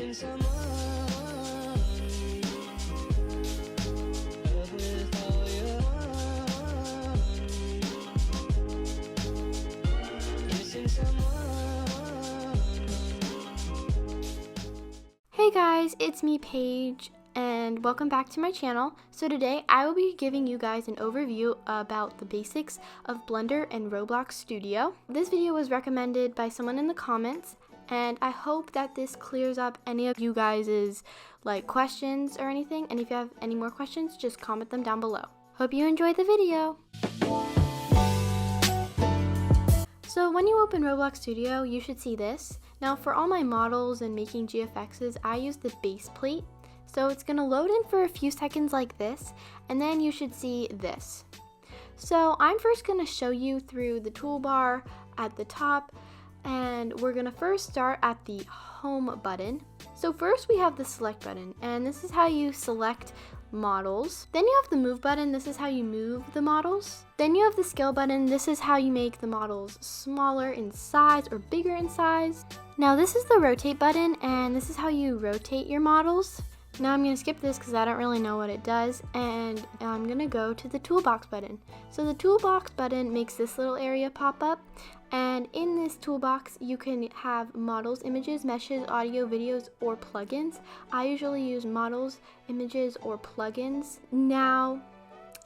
Missing someone. Hey guys, it's me Paige, and welcome back to my channel. So today I will be giving you guys an overview about the basics of Blender and Roblox Studio. This video was recommended by someone in the comments, and I hope that this clears up any of you guys' questions or anything. And if you have any more questions, just comment them down below. Hope you enjoyed the video. So when you open Roblox Studio, you should see this. Now for all my models and making GFXs, I use the base plate. So it's gonna load in for a few seconds like this, and then you should see this. So I'm first gonna show you through the toolbar at the top, and we're gonna first start at the home button. So first we have the select button, and this is how you select models. Then you have the move button. This is how you move the models. Then you have the scale button. This is how you make the models smaller in size or bigger in size. Now this is the rotate button, and this is how you rotate your models. Now I'm going to skip this because I don't really know what it does, and I'm going to go to the toolbox button. So the toolbox button makes this little area pop up, and in this toolbox you can have models, images, meshes, audio, videos, or plugins. I usually use models, images, or plugins. Now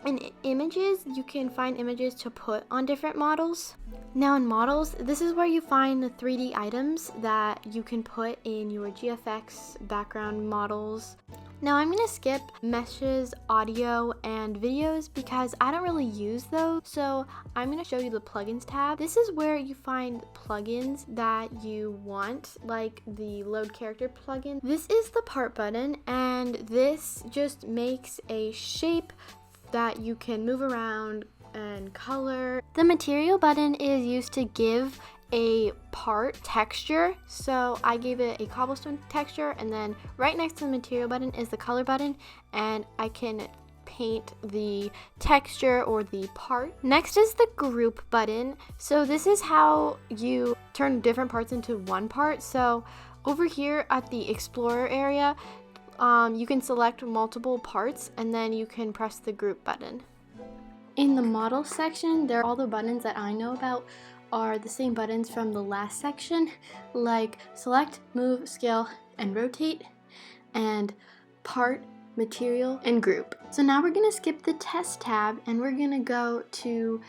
in images, you can find images to put on different models. Now in models, this is where you find the 3D items that you can put in your GFX background models. Now I'm going to skip meshes, audio, and videos because I don't really use those. So I'm going to show you the plugins tab. This is where you find plugins that you want, like the load character plugin. This is the part button, and this just makes a shape that you can move around and color. The material button is used to give a part texture, so I gave it a cobblestone texture, and then right next to the material button is the color button, and I can paint the texture or the part. Next is the group button. So this is how you turn different parts into one part. So over here at the explorer area, you can select multiple parts, and then you can press the group button. In the model section, all the buttons that I know about are the same buttons from the last section, like select, move, scale, and rotate, and part, material, and group. So now we're gonna skip the test tab, and we're gonna go to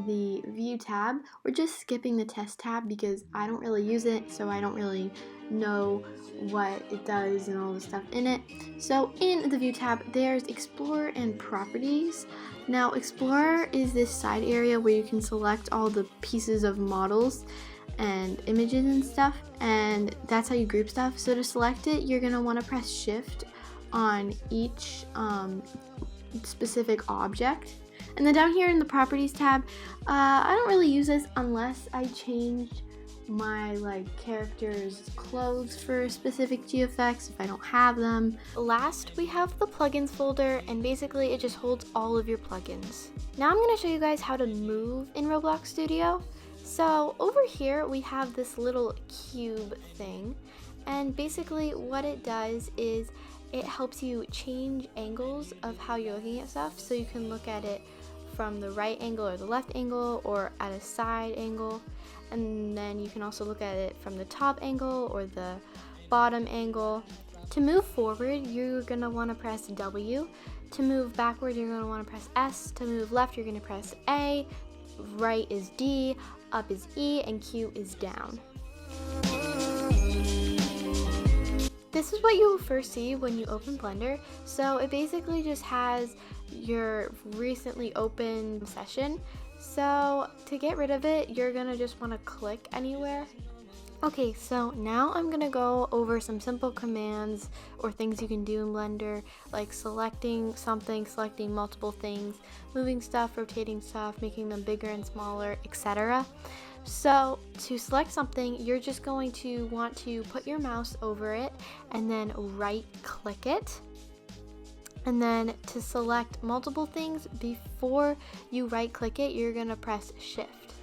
the view tab. We're just skipping the test tab because I don't really use it, so I don't really know what it does and all the stuff in it. So in the view tab, there's Explorer and Properties. Now Explorer is this side area where you can select all the pieces of models and images and stuff, and that's how you group stuff. So to select it, you're gonna want to press Shift on each specific object. And then down here in the Properties tab, I don't really use this unless I change my characters' clothes for specific GFX if I don't have them. Last, we have the plugins folder, and basically it just holds all of your plugins. Now I'm going to show you guys how to move in Roblox Studio. So over here we have this little cube thing, and basically what it does is it helps you change angles of how you're looking at stuff, so you can look at it from the right angle or the left angle or at a side angle, and then you can also look at it from the top angle or the bottom angle. To move forward, you're going to want to press W. To move backward, you're going to want to press S. To move left, you're going to press A. Right is D, up is E, and Q is down. This is what you will first see when you open Blender. So it basically just has your recently opened session. So to get rid of it, you're gonna just want to click anywhere. Okay, so now I'm gonna go over some simple commands or things you can do in Blender, like selecting something, selecting multiple things, moving stuff, rotating stuff, making them bigger and smaller, etc. So to select something, you're just going to want to put your mouse over it and then right click it. And then to select multiple things, before you right click it, you're gonna press Shift.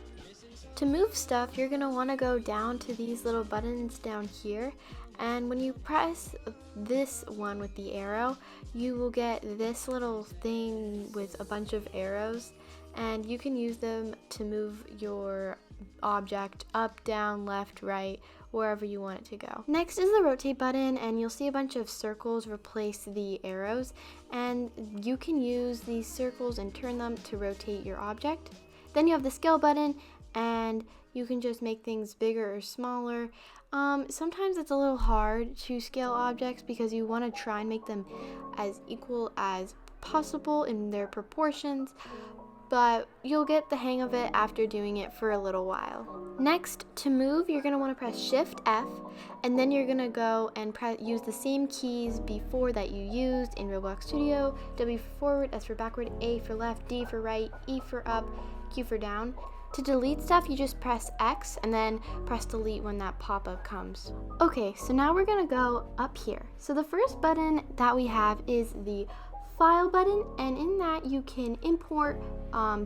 To move stuff, you're going to want to go down to these little buttons down here, and when you press this one with the arrow, you will get this little thing with a bunch of arrows, and you can use them to move your object up, down, left, right, wherever you want it to go. Next is the rotate button, and you'll see a bunch of circles replace the arrows, and you can use these circles and turn them to rotate your object. Then you have the scale button, and you can just make things bigger or smaller. Sometimes it's a little hard to scale objects because you want to try and make them as equal as possible in their proportions, but you'll get the hang of it after doing it for a little while. Next, to move, you're going to want to press Shift F, and then you're going to go and use the same keys before that you used in Roblox Studio. W for forward, S for backward, A for left, D for right, E for up, Q for down. To delete stuff, you just press X and then press delete when that pop-up comes. Okay, so now we're going to go up here. So the first button that we have is the File button, and in that you can import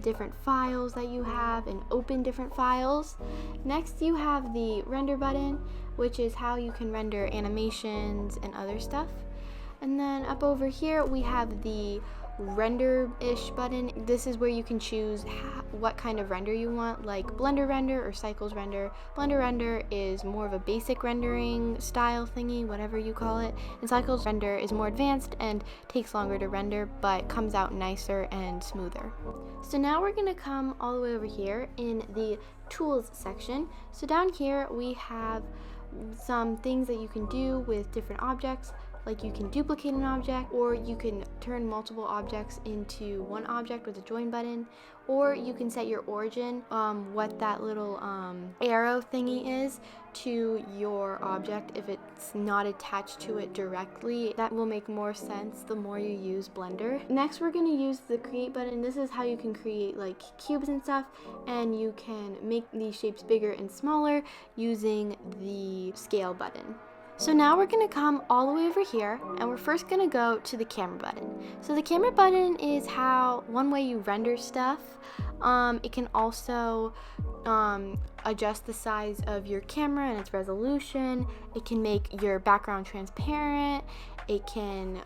different files that you have and open different files. Next, you have the Render button, which is how you can render animations and other stuff. And then up over here we have the Render-ish button. This is where you can choose what kind of render you want, like Blender render or Cycles render. Blender render is more of a basic rendering style thingy, whatever you call it, and Cycles render is more advanced and takes longer to render but comes out nicer and smoother. So now we're going to come all the way over here in the Tools section. So down here we have some things that you can do with different objects. Like you can duplicate an object, or you can turn multiple objects into one object with a join button, or you can set your origin, what that little arrow thingy is, to your object if it's not attached to it directly. That will make more sense the more you use Blender. Next, we're going to use the Create button. This is how you can create like cubes and stuff, and you can make these shapes bigger and smaller using the Scale button. So now we're going to come all the way over here, and we're first going to go to the camera button. So the camera button is one way you render stuff. It can also adjust the size of your camera and its resolution. It can make your background transparent. It can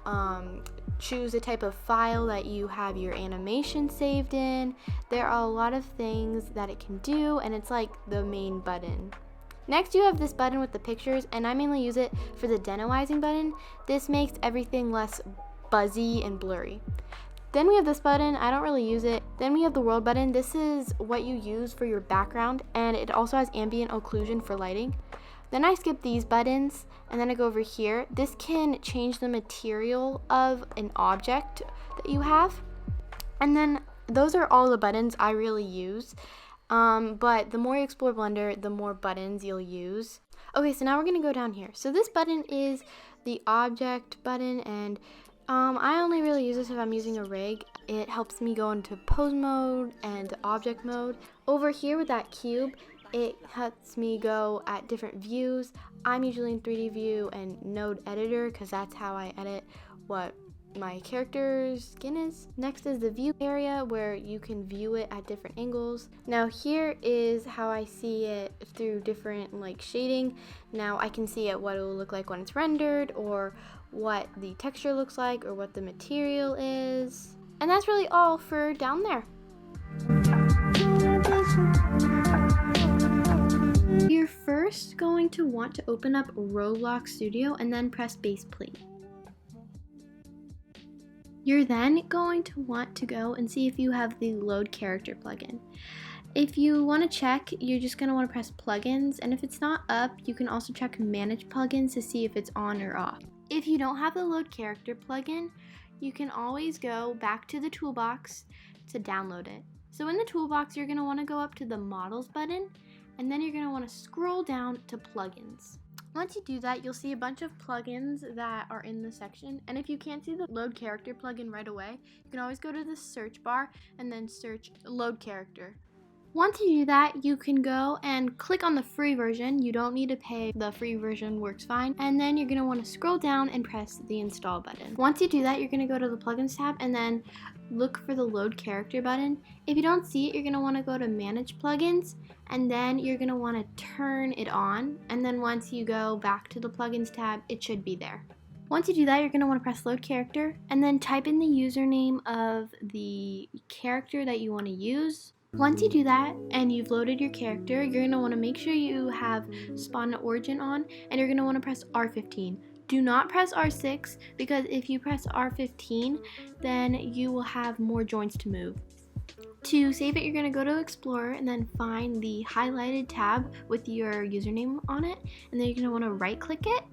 choose a type of file that you have your animation saved in. There are a lot of things that it can do, and it's like the main button. Next, you have this button with the pictures, and I mainly use it for the denoising button. This makes everything less buzzy and blurry. Then we have this button. I don't really use it. Then we have the world button. This is what you use for your background, and it also has ambient occlusion for lighting. Then I skip these buttons, and then I go over here. This can change the material of an object that you have. And then those are all the buttons I really use. But the more you explore Blender, the more buttons you'll use. Okay, so now we're gonna go down here. So this button is the object button, and I only really use this if I'm using a rig. It helps me go into pose mode and object mode. Over here with that cube, it helps me go at different views. I'm usually in 3D view and node editor because that's how I edit what my character's skin is. Next is the view area where you can view it at different angles. Now here is how I see it through different like shading. Now I can see what it will look like when it's rendered, or what the texture looks like, or what the material is. And that's really all for down there. You're first going to want to open up Roblox Studio and then press Baseplate. You're then going to want to go and see if you have the Load Character plugin. If you want to check, you're just going to want to press Plugins, and if it's not up, you can also check Manage Plugins to see if it's on or off. If you don't have the Load Character plugin, you can always go back to the toolbox to download it. So in the toolbox, you're going to want to go up to the Models button, and then you're going to want to scroll down to Plugins. Once you do that, you'll see a bunch of plugins that are in the section, and if you can't see the Load Character plugin right away, you can always go to the search bar and then search Load Character. Once you do that, you can go and click on the free version. You don't need to pay. The free version works fine. And then you're going to want to scroll down and press the install button. Once you do that, you're going to go to the plugins tab and then look for the load character button. If you don't see it, you're going to want to go to manage plugins and then you're going to want to turn it on. And then once you go back to the plugins tab, it should be there. Once you do that, you're going to want to press load character and then type in the username of the character that you want to use. Once you do that and you've loaded your character, you're going to want to make sure you have spawn origin on and you're going to want to press R15. Do not press R6 because if you press R15, then you will have more joints to move. To save it, you're going to go to Explorer and then find the highlighted tab with your username on it, and then you're going to want to right click it.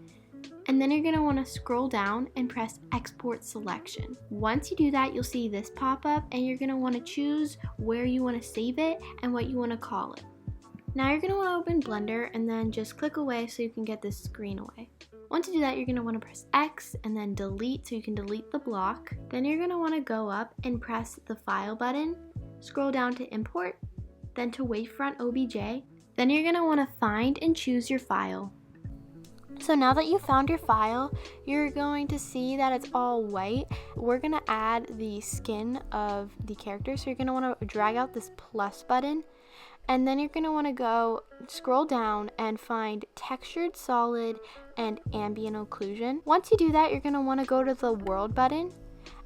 And then you're going to want to scroll down and press export selection. Once you do that, you'll see this pop up and you're going to want to choose where you want to save it and what you want to call it. Now you're going to want to open Blender and then just click away so you can get this screen away. Once you do that, you're going to want to press X and then delete so you can delete the block. Then you're going to want to go up and press the file button, scroll down to import, then to wavefront OBJ. Then you're going to want to find and choose your file. So now that you found your file, you're going to see that it's all white. We're going to add the skin of the character. So you're going to want to drag out this plus button. And then you're going to want to go scroll down and find textured solid and ambient occlusion. Once you do that, you're going to want to go to the world button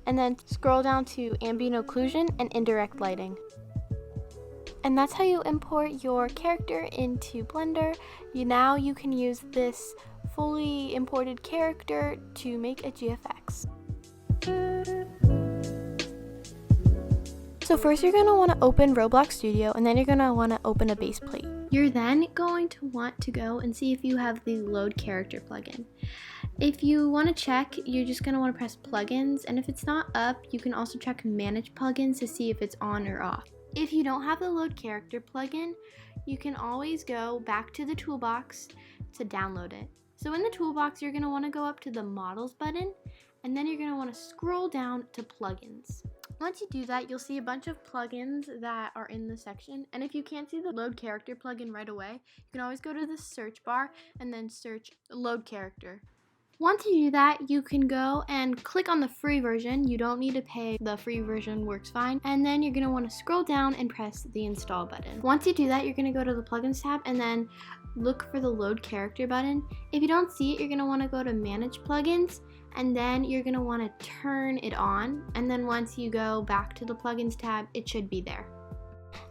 and then scroll down to ambient occlusion and indirect lighting. And that's how you import your character into Blender. Now you can use this fully imported character to make a GFX. So first you're going to want to open Roblox Studio and then you're going to want to open a base plate. You're then going to want to go and see if you have the load character plugin. If you want to check, you're just going to want to press plugins, and if it's not up, you can also check manage plugins to see if it's on or off. If you don't have the load character plugin, you can always go back to the toolbox to download it. So in the toolbox, you're going to want to go up to the models button and then you're going to want to scroll down to plugins. Once you do that, you'll see a bunch of plugins that are in the section, and if you can't see the load character plugin right away, you can always go to the search bar and then search load character. Once you do that, you can go and click on the free version. You don't need to pay. The free version works fine. And then you're going to want to scroll down and press the install button. Once you do that, you're going to go to the plugins tab and then look for the load character button. If you don't see it, you're going to want to go to manage plugins and then you're going to want to turn it on. And then once you go back to the plugins tab, it should be there.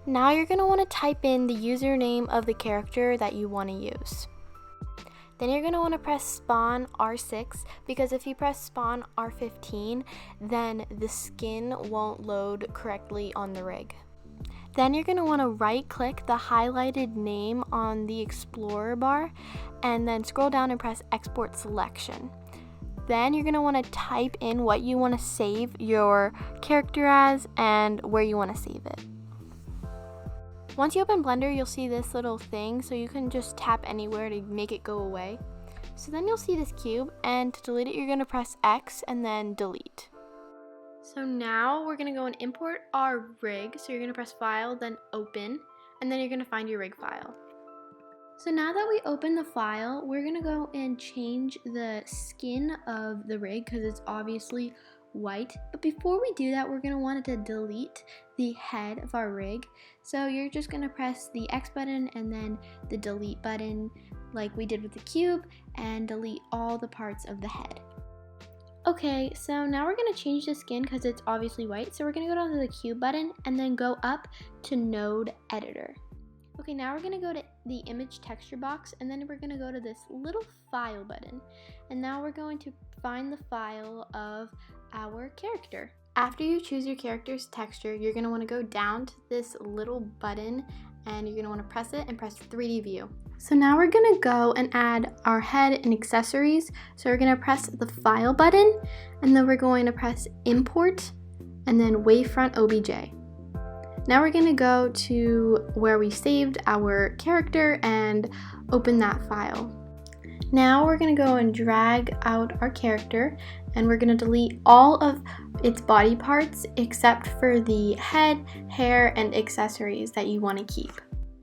Now you're going to want to type in the username of the character that you want to use. Then you're going to want to press spawn R6 because if you press spawn R15, then the skin won't load correctly on the rig. Then you're going to want to right click the highlighted name on the Explorer bar and then scroll down and press export selection. Then you're going to want to type in what you want to save your character as and where you want to save it. Once you open Blender, you'll see this little thing, so you can just tap anywhere to make it go away. So then you'll see this cube, and to delete it, you're going to press X and then delete. So now we're going to go and import our rig. So you're going to press File, then Open, and then you're going to find your rig file. So now that we open the file, we're going to go and change the skin of the rig because it's obviously white. But before we do that, we're going to want to delete the head of our rig. So you're just going to press the X button and then the delete button like we did with the cube and delete all the parts of the head. Okay, so now we're going to change the skin because it's obviously white. So we're going to go down to the cube button and then go up to Node Editor. Okay, now we're going to go to the image texture box and then we're going to go to this little file button. And now we're going to find the file of our character. After you choose your character's texture, you're going to want to go down to this little button and you're going to want to press it and press 3D view. So now we're going to go and add our head and accessories. So we're going to press the file button and then we're going to press import and then wavefront OBJ. Now we're going to go to where we saved our character and open that file. Now we're going to go and drag out our character and we're going to delete all of its body parts except for the head, hair, and accessories that you want to keep.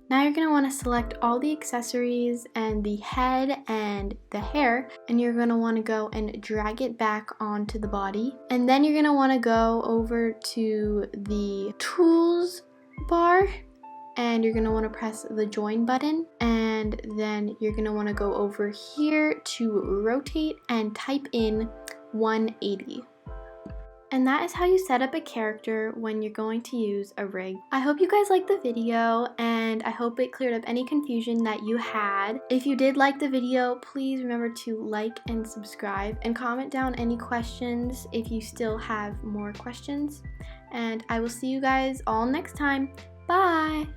Now you're going to want to select all the accessories and the head and the hair, and you're going to want to go and drag it back onto the body. And then you're going to want to go over to the tools bar, and you're going to want to press the join button, and then you're going to want to go over here to rotate and type in 180. And that is how you set up a character when you're going to use a rig. I hope you guys liked the video, and I hope it cleared up any confusion that you had. If you did like the video, please remember to like and subscribe, and comment down any questions if you still have more questions. And I will see you guys all next time. Bye!